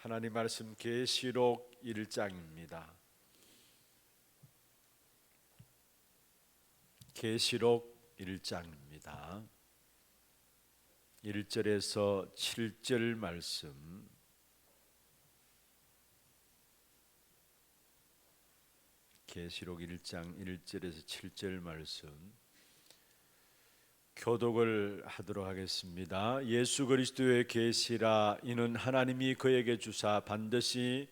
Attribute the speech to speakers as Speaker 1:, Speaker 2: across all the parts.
Speaker 1: 하나님 말씀 계시록 1장입니다. 계시록 1장입니다. 1절에서 7절 말씀. 계시록 1장 1절에서 7절 말씀 교독을 하도록 하겠습니다. 예수 그리스도의 계시라. 이는 하나님이 그에게 주사 반드시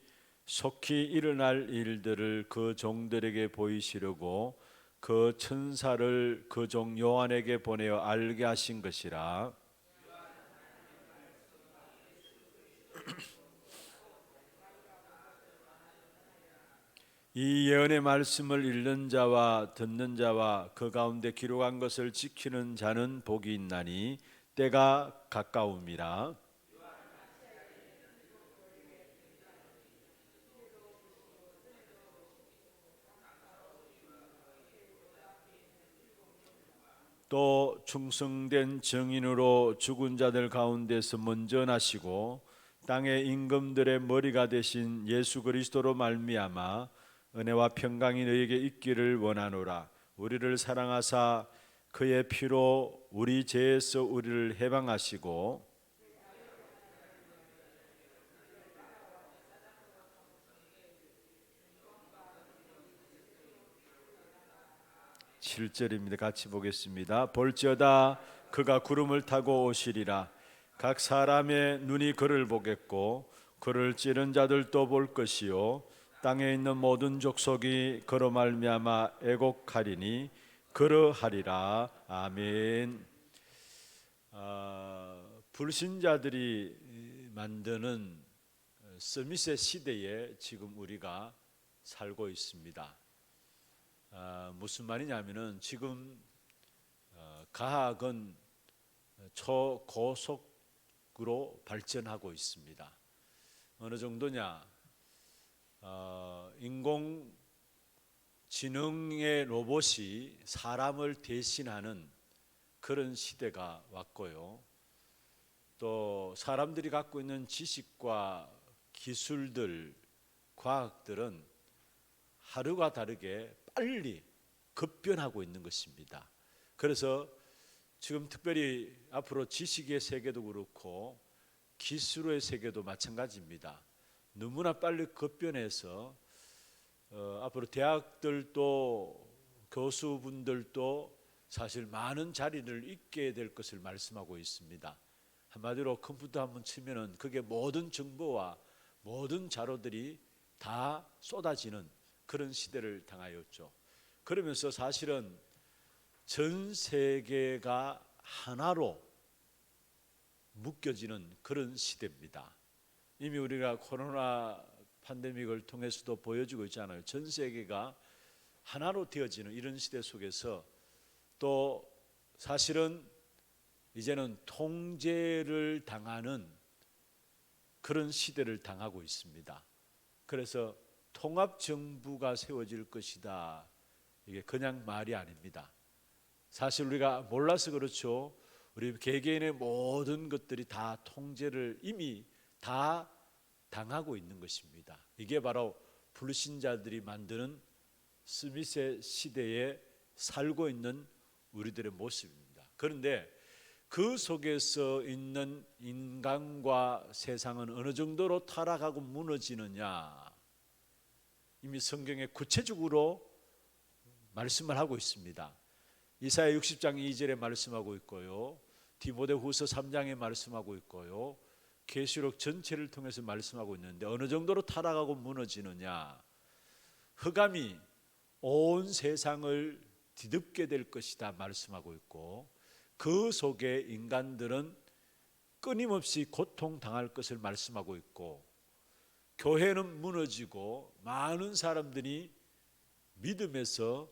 Speaker 1: 속히 일어날 일들을 그 종들에게 보이시려고 그 천사를 그 종 요한에게 보내어 알게 하신 것이라. 이 예언의 말씀을 읽는 자와 듣는 자와 그 가운데 기록한 것을 지키는 자는 복이 있나니 때가 가까움이라. 또 충성된 증인으로 죽은 자들 가운데서 먼저 나시고 땅의 임금들의 머리가 되신 예수 그리스도로 말미암아 은혜와 평강이 너에게 있기를 원하노라. 우리를 사랑하사 그의 피로 우리 죄에서 우리를 해방하시고 7절입니다. 같이 보겠습니다. 볼지어다 그가 구름을 타고 오시리라. 각 사람의 눈이 그를 보겠고 그를 찌른 자들도 볼 것이요 땅에 있는 모든 족속이 그로 말미암아 애곡하리니 그러하리라. 아멘. 불신자들이 만드는 스미스 시대에 지금 우리가 살고 있습니다. 무슨 말이냐면은 지금 과학은 초고속으로 발전하고 있습니다. 어느 정도냐? 인공지능의 로봇이 사람을 대신하는 그런 시대가 왔고요. 또 사람들이 갖고 있는 지식과 기술들, 과학들은 하루가 다르게 빨리 급변하고 있는 것입니다. 그래서 지금 특별히 앞으로 지식의 세계도 그렇고 기술의 세계도 마찬가지입니다. 너무나 빨리 급변해서 앞으로 대학들도 교수분들도 사실 많은 자리를 잇게 될 것을 말씀하고 있습니다. 한마디로 컴퓨터 한번 치면은 그게 모든 정보와 모든 자료들이 다 쏟아지는 그런 시대를 당하였죠. 그러면서 사실은 전 세계가 하나로 묶여지는 그런 시대입니다. 이미 우리가 코로나 팬데믹을 통해서도 보여주고 있잖아요. 전 세계가 하나로 되어지는 이런 시대 속에서 또 사실은 이제는 통제를 당하는 그런 시대를 당하고 있습니다. 그래서 통합정부가 세워질 것이다. 이게 그냥 말이 아닙니다. 사실 우리가 몰라서 그렇죠. 우리 개개인의 모든 것들이 다 통제를 이미 다 당하고 있는 것입니다. 이게 바로 불신자들이 만드는 스미스 시대에 살고 있는 우리들의 모습입니다. 그런데 그 속에서 있는 인간과 세상은 어느 정도로 타락하고 무너지느냐, 이미 성경에 구체적으로 말씀을 하고 있습니다. 이사야 60장 2절에 말씀하고 있고요, 디모데후서 3장에 말씀하고 있고요, 계시록 전체를 통해서 말씀하고 있는데 어느 정도로 타락하고 무너지느냐, 흑암이 온 세상을 뒤덮게 될 것이다 말씀하고 있고, 그 속에 인간들은 끊임없이 고통당할 것을 말씀하고 있고, 교회는 무너지고 많은 사람들이 믿음에서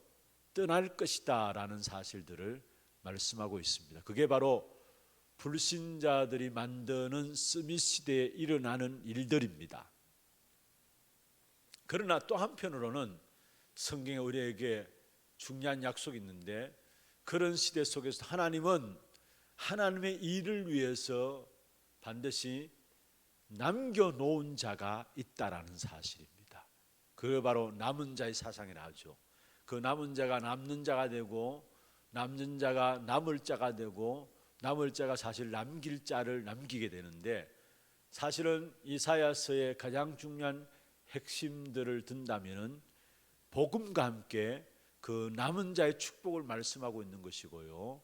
Speaker 1: 떠날 것이다 라는 사실들을 말씀하고 있습니다. 그게 바로 불신자들이 만드는 스미스 시대에 일어나는 일들입니다. 그러나 또 한편으로는 성경에 우리에게 중요한 약속이 있는데, 그런 시대 속에서 하나님은 하나님의 일을 위해서 반드시 남겨놓은 자가 있다라는 사실입니다. 그게 바로 남은 자의 사상이라 하죠. 그 남은 자가 남는 자가 되고, 남는 자가 남을 자가 되고, 남을 자가 사실 남길 자를 남기게 되는데, 사실은 이사야서의 가장 중요한 핵심들을 든다면은 복음과 함께 그 남은 자의 축복을 말씀하고 있는 것이고요.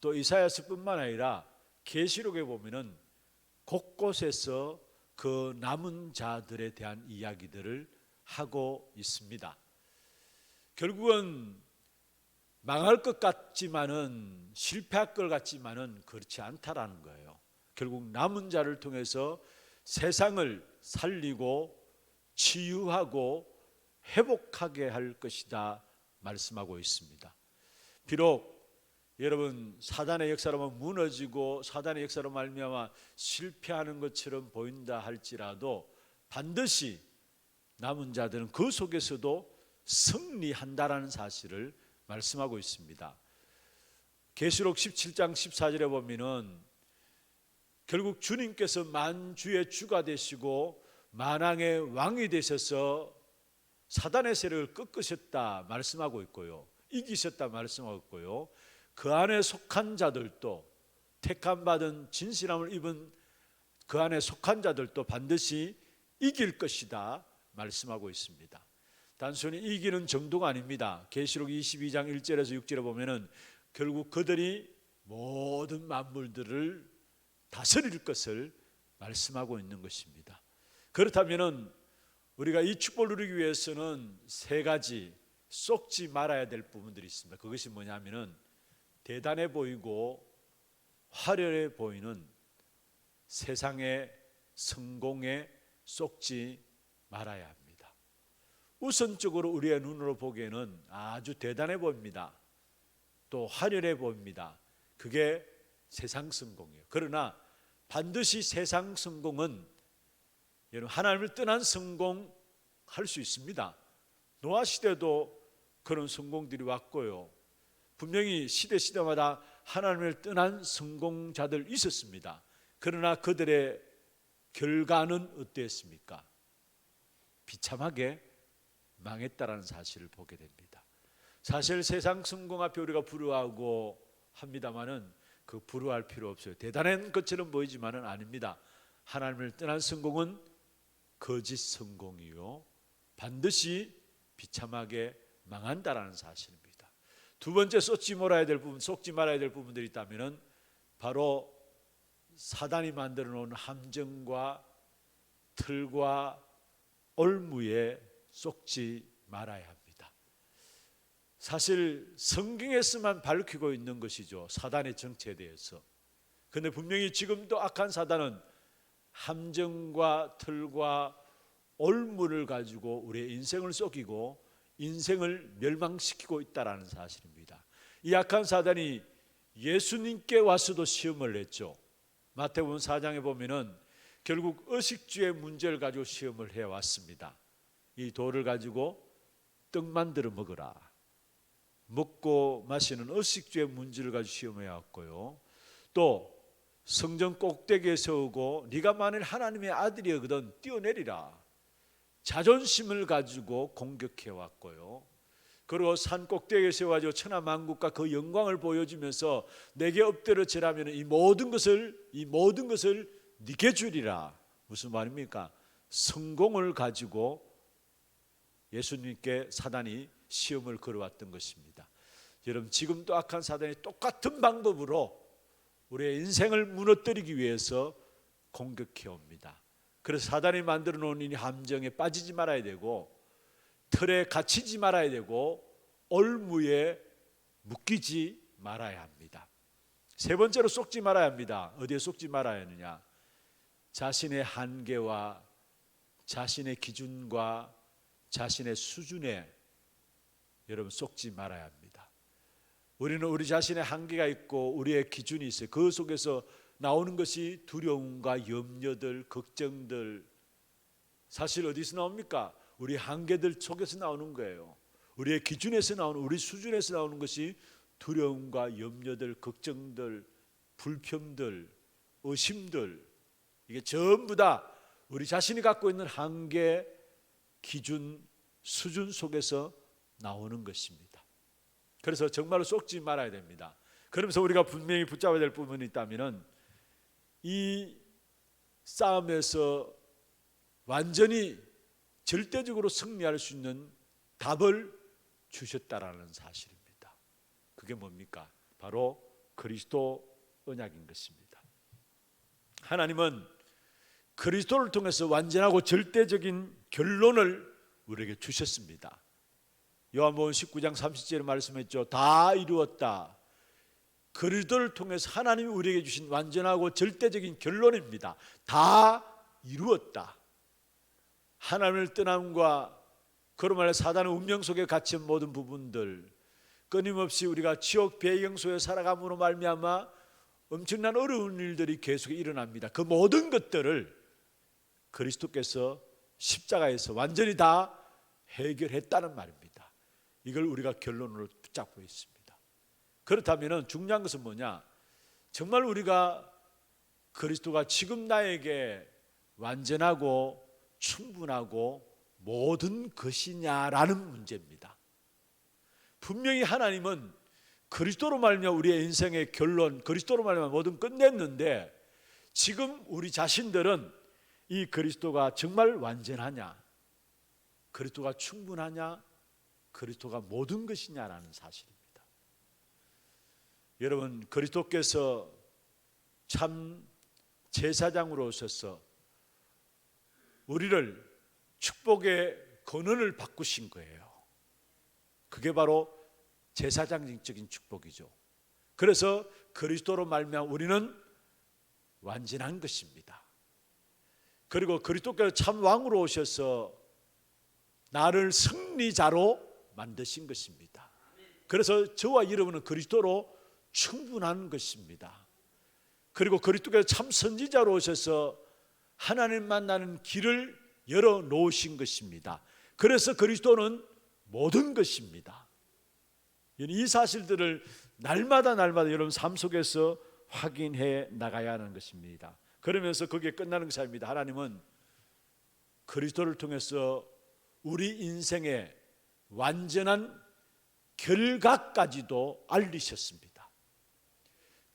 Speaker 1: 또 이사야서뿐만 아니라 계시록에 보면은 곳곳에서 그 남은 자들에 대한 이야기들을 하고 있습니다. 결국은 망할 것 같지만은, 실패할 것 같지만은 그렇지 않다라는 거예요. 결국 남은 자를 통해서 세상을 살리고 치유하고 회복하게 할 것이다 말씀하고 있습니다. 비록 여러분 사단의 역사로 무너지고 사단의 역사로 말미암아 실패하는 것처럼 보인다 할지라도 반드시 남은 자들은 그 속에서도 승리한다라는 사실을 말씀하고 있습니다. 계시록 17장 14절에 보면은 결국 주님께서 만주의 주가 되시고 만왕의 왕이 되셔서 사단의 세력을 꺾으셨다 말씀하고 있고요, 이기셨다 말씀하고 있고요, 그 안에 속한 자들도, 택함 받은 진실함을 입은 그 안에 속한 자들도 반드시 이길 것이다 말씀하고 있습니다. 단순히 이기는 정도가 아닙니다. 계시록 22장 1절에서 6절에 보면은 결국 그들이 모든 만물들을 다스릴 것을 말씀하고 있는 것입니다. 그렇다면은 우리가 이 축복을 누리기 위해서는 세 가지 쏙지 말아야 될 부분들이 있습니다. 그것이 뭐냐면은 대단해 보이고 화려해 보이는 세상의 성공에 쏙지 말아야 합니다. 우선적으로 우리의 눈으로 보기에는 아주 대단해 보입니다. 또 화려해 보입니다. 그게 세상 성공이에요. 그러나 반드시 세상 성공은 여러분 하나님을 떠난 성공 할 수 있습니다. 노아 시대도 그런 성공들이 왔고요. 분명히 시대마다 하나님을 떠난 성공자들 있었습니다. 그러나 그들의 결과는 어땠습니까? 비참하게 망했다라는 사실을 보게 됩니다. 사실 세상 성공 앞에 우리가 부러워하고 합니다만은 그 부러워할 필요 없어요. 대단한 것처럼 보이지만은 아닙니다. 하나님을 떠난 성공은 거짓 성공이요, 반드시 비참하게 망한다라는 사실입니다. 두 번째 속지 말아야 될 부분들이 있다면은 바로 사단이 만들어 놓은 함정과 틀과 올무에 속지 말아야 합니다. 사실 성경에서만 밝히고 있는 것이죠, 사단의 정체에 대해서. 그런데 분명히 지금도 악한 사단은 함정과 틀과 올무를 가지고 우리의 인생을 속이고 인생을 멸망시키고 있다는 사실입니다. 이 악한 사단이 예수님께 와서도 시험을 냈죠. 마태복음 4장에 보면은 결국 의식주의 문제를 가지고 시험을 해왔습니다. 이 돌을 가지고 떡 만들어 먹어라, 먹고 마시는 의식주의 문제를 가지고 시험해왔고요, 또 성전 꼭대기에 세우고 네가 만일 하나님의 아들이거든 뛰어내리라, 자존심을 가지고 공격해왔고요, 그리고 산 꼭대기에 세워가지고 천하만국과 그 영광을 보여주면서 내게 엎드려 절하면 이 모든 것을 네게 주리라. 무슨 말입니까? 성공을 가지고 예수님께 사단이 시험을 걸어왔던 것입니다. 여러분 지금도 악한 사단이 똑같은 방법으로 우리의 인생을 무너뜨리기 위해서 공격해 옵니다. 그래서 사단이 만들어 놓은 이 함정에 빠지지 말아야 되고, 틀에 갇히지 말아야 되고, 올무에 묶이지 말아야 합니다. 세 번째로 속지 말아야 합니다. 어디에 속지 말아야 하느냐? 자신의 한계와 자신의 기준과 자신의 수준에 여러분 속지 말아야 합니다. 우리는 우리 자신의 한계가 있고 우리의 기준이 있어요. 그 속에서 나오는 것이 두려움과 염려들, 걱정들. 사실 어디서 나옵니까? 우리 한계들 속에서 나오는 거예요. 우리의 기준에서 나오는, 우리 수준에서 나오는 것이 두려움과 염려들, 걱정들, 불평들, 의심들, 이게 전부 다 우리 자신이 갖고 있는 한계, 기준, 수준 속에서 나오는 것입니다. 그래서 정말로 속지 말아야 됩니다. 그러면서 우리가 분명히 붙잡아야 될 부분이 있다면 이 싸움에서 완전히 절대적으로 승리할 수 있는 답을 주셨다라는 사실입니다. 그게 뭡니까? 바로 그리스도 언약인 것입니다. 하나님은 그리스도를 통해서 완전하고 절대적인 결론을 우리에게 주셨습니다. 요한복음 19장 30절에 말씀했죠. 다 이루었다. 그리스도를 통해서 하나님이 우리에게 주신 완전하고 절대적인 결론입니다. 다 이루었다. 하나님을 떠남과 그로 말해 사단의 운명 속에 갇힌 모든 부분들, 끊임없이 우리가 지옥 배경소에 살아감으로 말미암아 엄청난 어려운 일들이 계속 일어납니다. 그 모든 것들을 그리스도께서 십자가에서 완전히 다 해결했다는 말입니다. 이걸 우리가 결론으로 붙잡고 있습니다. 그렇다면 중요한 것은 뭐냐? 정말 우리가 그리스도가 지금 나에게 완전하고 충분하고 모든 것이냐라는 문제입니다. 분명히 하나님은 그리스도로 말미암아 우리의 인생의 결론, 그리스도로 말미암아 모든 끝냈는데 지금 우리 자신들은 이 그리스도가 정말 완전하냐, 그리스도가 충분하냐, 그리스도가 모든 것이냐라는 사실입니다. 여러분, 그리스도께서 참 제사장으로 오셔서 우리를 축복의 권한을 바꾸신 거예요. 그게 바로 제사장적인 축복이죠. 그래서 그리스도로 말미암아 우리는 완전한 것입니다. 그리고 그리스도께서 참 왕으로 오셔서 나를 승리자로 만드신 것입니다. 그래서 저와 여러분은 그리스도로 충분한 것입니다. 그리고 그리스도께서 참 선지자로 오셔서 하나님 만나는 길을 열어 놓으신 것입니다. 그래서 그리스도는 모든 것입니다. 이 사실들을 날마다 여러분 삶 속에서 확인해 나가야 하는 것입니다. 그러면서 그게 끝나는 것이 아닙니다. 하나님은 그리스도를 통해서 우리 인생의 완전한 결과까지도 알리셨습니다.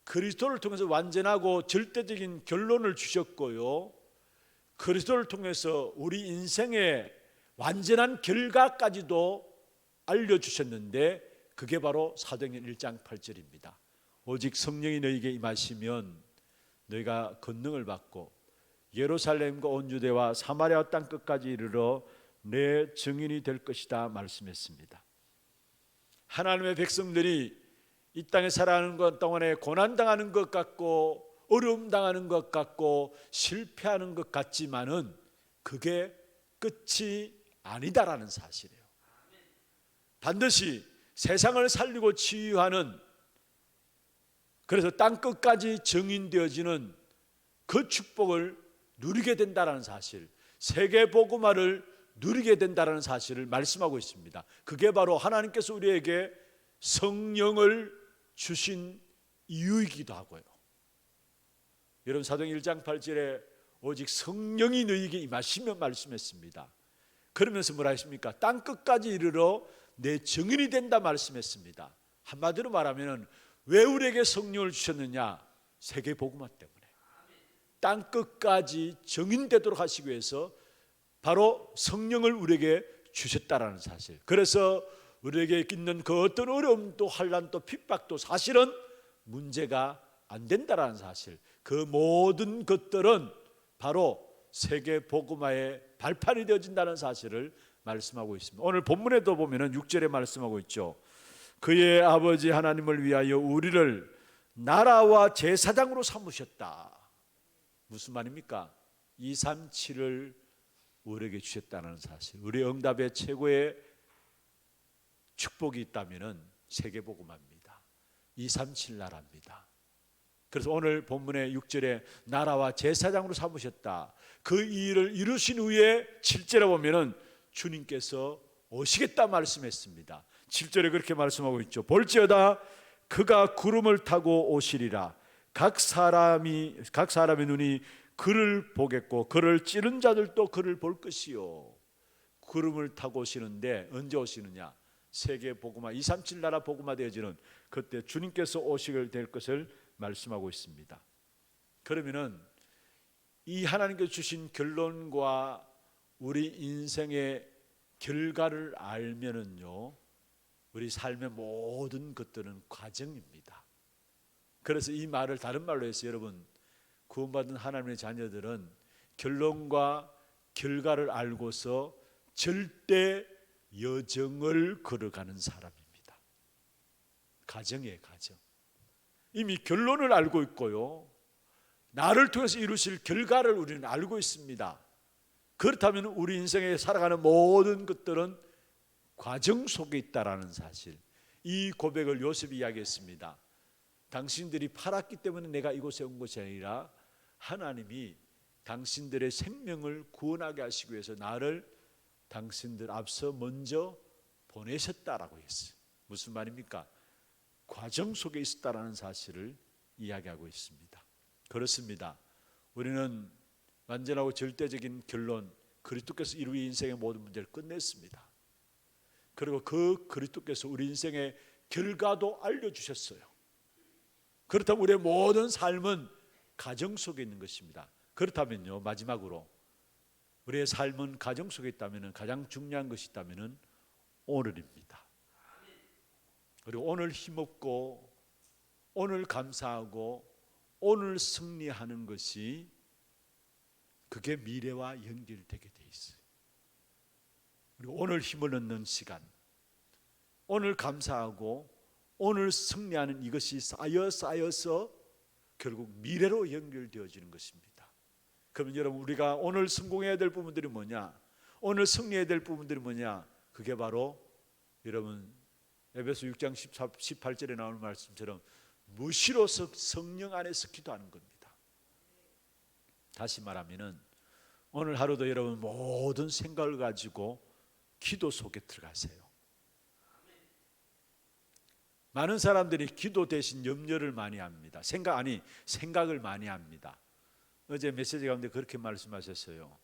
Speaker 1: 그리스도를 통해서 완전하고 절대적인 결론을 주셨고요, 그리스도를 통해서 우리 인생의 완전한 결과까지도 알려주셨는데 그게 바로 사도행전 1장 8절입니다. 오직 성령이 너희에게 임하시면 너희가 권능을 받고 예루살렘과 온 유대와 사마리아 땅 끝까지 이르러 내 증인이 될 것이다 말씀했습니다. 하나님의 백성들이 이 땅에 살아가는 것 동안에 고난당하는 것 같고 어려움 당하는 것 같고 실패하는 것 같지만은 그게 끝이 아니다라는 사실이에요. 반드시 세상을 살리고 치유하는, 그래서 땅 끝까지 증인되어지는 그 축복을 누리게 된다는 사실, 세계 복음화를 누리게 된다는 사실을 말씀하고 있습니다. 그게 바로 하나님께서 우리에게 성령을 주신 이유이기도 하고요. 여러분, 사도행전 1장 8절에 오직 성령이 너희에게 임하시면 말씀했습니다. 그러면서 뭐라 했습니까? 땅 끝까지 이르러 내 증인이 된다 말씀했습니다. 한마디로 말하면 왜 우리에게 성령을 주셨느냐? 세계 복음화 때문에 땅 끝까지 증인되도록 하시기 위해서 바로 성령을 우리에게 주셨다라는 사실. 그래서 우리에게 있는 그 어떤 어려움도 환난도 핍박도 사실은 문제가 안 된다라는 사실, 그 모든 것들은 바로 세계 복음화의 발판이 되어진다는 사실을 말씀하고 있습니다. 오늘 본문에도 보면은 6절에 말씀하고 있죠. 그의 아버지 하나님을 위하여 우리를 나라와 제사장으로 삼으셨다. 무슨 말입니까? 237을 우리에게 주셨다는 사실. 우리 응답의 최고의 축복이 있다면은 세계 복음화입니다. 237 나라입니다. 그래서 오늘 본문의 6절에 나라와 제사장으로 삼으셨다. 그 일을 이루신 후에 7절에 보면은 주님께서 오시겠다 말씀했습니다. 7절에 그렇게 말씀하고 있죠. 볼지어다 그가 구름을 타고 오시리라. 각 사람의 눈이 그를 보겠고 그를 찌른 자들도 그를 볼 것이요. 구름을 타고 오시는데 언제 오시느냐? 세계 복음화 237 나라 복음화 되어지는 그때 주님께서 오시게 될 것을 말씀하고 있습니다. 그러면은 이 하나님께서 주신 결론과 우리 인생의 결과를 알면은요, 우리 삶의 모든 것들은 과정입니다. 그래서 이 말을 다른 말로 해서 여러분, 구원받은 하나님의 자녀들은 결론과 결과를 알고서 절대 여정을 걸어가는 사람입니다. 가정이에요, 가정. 이미 결론을 알고 있고요, 나를 통해서 이루실 결과를 우리는 알고 있습니다. 그렇다면 우리 인생에 살아가는 모든 것들은 과정 속에 있다라는 사실, 이 고백을 요셉이 이야기했습니다. 당신들이 팔았기 때문에 내가 이곳에 온 것이 아니라 하나님이 당신들의 생명을 구원하게 하시기 위해서 나를 당신들 앞서 먼저 보내셨다라고 했어요. 무슨 말입니까? 과정 속에 있었다라는 사실을 이야기하고 있습니다. 그렇습니다. 우리는 완전하고 절대적인 결론, 그리스도께서 이루이 인생의 모든 문제를 끝냈습니다. 그리고 그 그리스도께서 우리 인생의 결과도 알려주셨어요. 그렇다면 우리의 모든 삶은 가정 속에 있는 것입니다. 그렇다면요, 마지막으로 우리의 삶은 가정 속에 있다면 가장 중요한 것이 있다면 오늘입니다. 그리고 오늘 힘없고 오늘 감사하고 오늘 승리하는 것이, 그게 미래와 연결되게 돼 있어요. 그리고 오늘 힘을 얻는 시간, 오늘 감사하고 오늘 승리하는 이것이 쌓여서 결국 미래로 연결되어지는 것입니다. 그러면 여러분, 우리가 오늘 성공해야 될 부분들이 뭐냐? 오늘 승리해야 될 부분들이 뭐냐? 그게 바로 여러분 에베소 6장 18절에 나오는 말씀처럼 무시로 성령 안에서 기도하는 겁니다. 다시 말하면은 오늘 하루도 여러분 모든 생각을 가지고 기도 속에 들어가세요. 많은 사람들이 기도 대신 염려를 많이 합니다. 생각을 많이 합니다. 어제 메시지 가운데 그렇게 말씀하셨어요.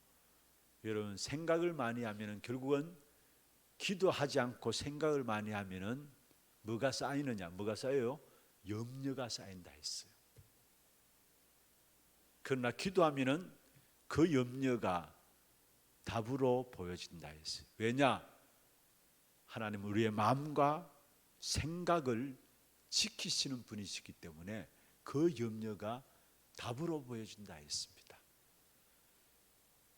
Speaker 1: 여러분, 생각을 많이 하면은 결국은 기도하지 않고 생각을 많이 하면은 뭐가 쌓이느냐? 뭐가 쌓여요? 염려가 쌓인다 했어요. 그러나 기도하면은 그 염려가 답으로 보여진다 했어요. 왜냐? 하나님은 우리의 마음과 생각을 지키시는 분이시기 때문에 그 염려가 답으로 보여진다 했습니다.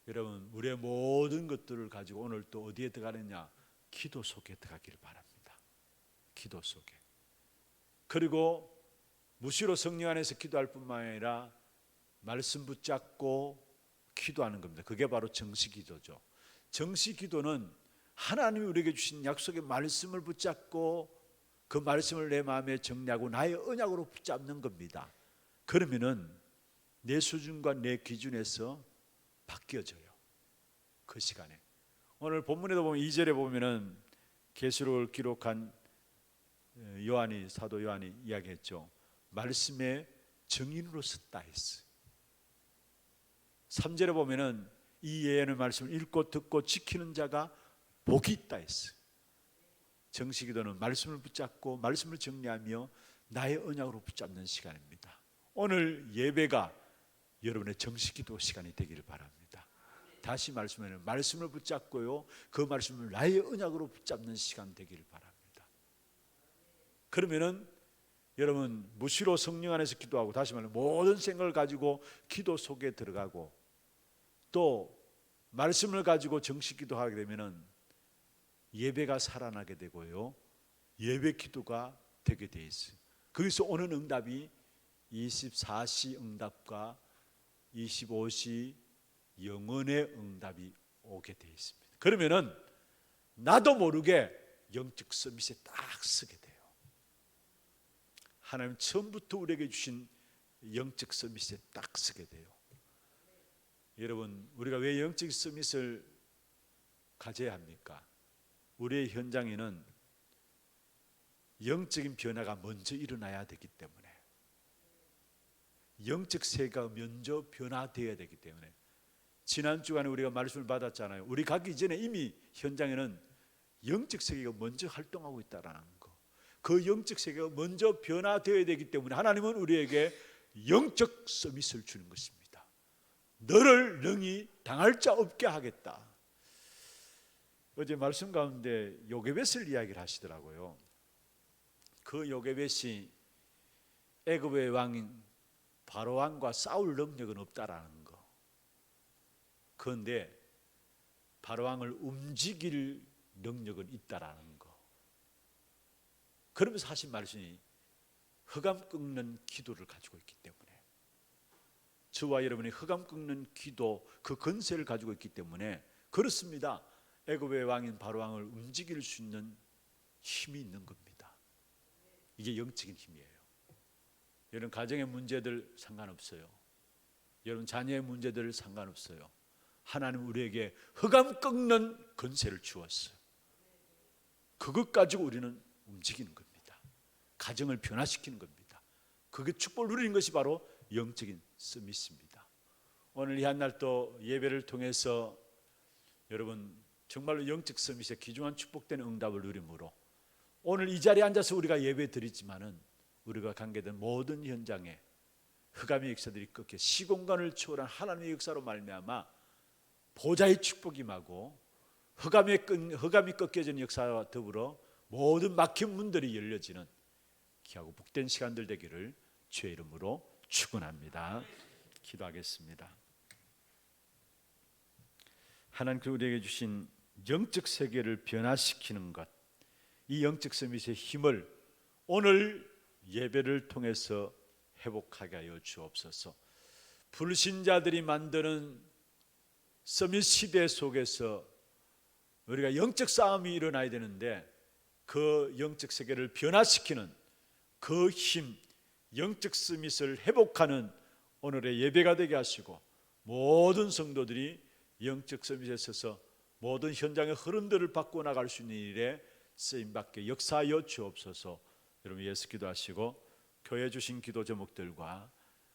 Speaker 1: 여러분, 우리의 모든 것들을 가지고 오늘 또 어디에 들어가느냐? 기도 속에 들어가길 바랍니다. 기도 속에. 그리고 무시로 성령 안에서 기도할 뿐만 아니라 말씀 붙잡고 기도하는 겁니다. 그게 바로 정식기도죠. 정식기도는 하나님이 우리에게 주신 약속의 말씀을 붙잡고 그 말씀을 내 마음에 정리하고 나의 언약으로 붙잡는 겁니다. 그러면은 내 수준과 내 기준에서 바뀌어져요. 그 시간에. 오늘 본문에도 보면 2절에 보면은 계시록을 기록한 사도 요한이 이야기했죠. 말씀의 증인으로 섰다 했어요. 3절에 보면은 이 예언의 말씀을 읽고 듣고 지키는 자가 복이 있다 했어요. 정식기도는 말씀을 붙잡고 말씀을 정리하며 나의 언약으로 붙잡는 시간입니다. 오늘 예배가 여러분의 정식기도 시간이 되기를 바랍니다. 다시 말씀하면 말씀을 붙잡고요, 그 말씀을 나의 언약으로 붙잡는 시간 되기를 바랍니다. 그러면은 여러분 무시로 성령 안에서 기도하고, 다시 말하면 모든 생각을 가지고 기도 속에 들어가고, 또 말씀을 가지고 정식 기도하게 되면은 예배가 살아나게 되고요, 예배 기도가 되게 돼 있어요. 거기서 오는 응답이 24시 응답과 25시 영원의 응답이 오게 돼 있습니다. 그러면은 나도 모르게 영적 서밋에 딱 서게 돼요. 하나님 처음부터 우리에게 주신 영적 서밋에 딱 서게 돼요. 여러분, 우리가 왜 영적 서밋을 가져야 합니까? 우리의 현장에는 영적인 변화가 먼저 일어나야 되기 때문에, 영적 세계가 먼저 변화되어야 되기 때문에, 지난 주간에 우리가 말씀을 받았잖아요. 우리 가기 전에 이미 현장에는 영적 세계가 먼저 활동하고 있다라는 거, 그 영적 세계가 먼저 변화되어야 되기 때문에 하나님은 우리에게 영적 서밋을 주는 것입니다. 너를 능히 당할 자 없게 하겠다. 어제 말씀 가운데 요게벳을 이야기를 하시더라고요. 그 요게벳이 애굽의 왕인 바로왕과 싸울 능력은 없다라는 거. 그런데 바로왕을 움직일 능력은 있다라는 거. 그러면서 하신 말씀이 흑암 꺾는 기도를 가지고 있기 때문에, 저와 여러분이 흑암 꺾는 기도, 그 권세를 가지고 있기 때문에 그렇습니다. 애굽의 왕인 바로왕을 움직일 수 있는 힘이 있는 겁니다. 이게 영적인 힘이에요. 여러분 가정의 문제들 상관없어요. 여러분 자녀의 문제들 상관없어요. 하나님 우리에게 흑암 꺾는 권세를 주었어요. 그것 가지고 우리는 움직이는 겁니다. 가정을 변화시키는 겁니다. 그게 축복을 누리는 것이 바로 영적인 서밋입니다. 오늘 이 한날 또 예배를 통해서 여러분 정말로 영적 서밋의 귀중한 축복된 응답을 누림으로 오늘 이 자리에 앉아서 우리가 예배 드리지만은 우리가 관계된 모든 현장에 흑암의 역사들이 꺾여 시공간을 초월한 하나님의 역사로 말미암아 보좌의 축복이 임하고 흑암이 꺾여지는 역사와 더불어 모든 막힌 문들이 열려지는 귀하고 복된 시간들 되기를 주의 이름으로 축원합니다. 기도하겠습니다. 하나님께서 우리에게 주신 영적 세계를 변화시키는 것, 이 영적 서밋의 힘을 오늘 예배를 통해서 회복하게 하여 주옵소서. 불신자들이 만드는 서밋 시대 속에서 우리가 영적 싸움이 일어나야 되는데 그 영적 세계를 변화시키는 그 힘, 영적 서밋을 회복하는 오늘의 예배가 되게 하시고 모든 성도들이 영적 서밋에 있어서 모든 현장의 흐름들을 바꿔 나갈 수 있는 일에 쓰임받게 역사하여 주옵소서. 여러분 예수 기도하시고 교회 주신 기도 제목들과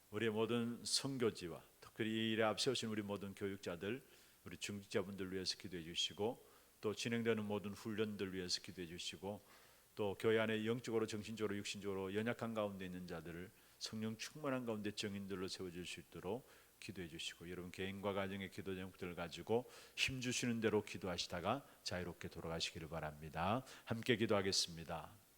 Speaker 1: 우리의 모든 선교지와 특별히 이 일에 앞세우신 우리 모든 교육자들, 우리 중직자분들 위해서 기도해 주시고 또 진행되는 모든 훈련들 위해서 기도해 주시고 또 교회 안에 영적으로 정신적으로 육신적으로 연약한 가운데 있는 자들을 성령 충만한 가운데 정인들로 세워줄 수 있도록 기도해 주시고 여러분 개인과 가정의 기도 제목들을 가지고 힘 주시는 대로 기도하시다가 자유롭게 돌아가시기를 바랍니다. 함께 기도하겠습니다.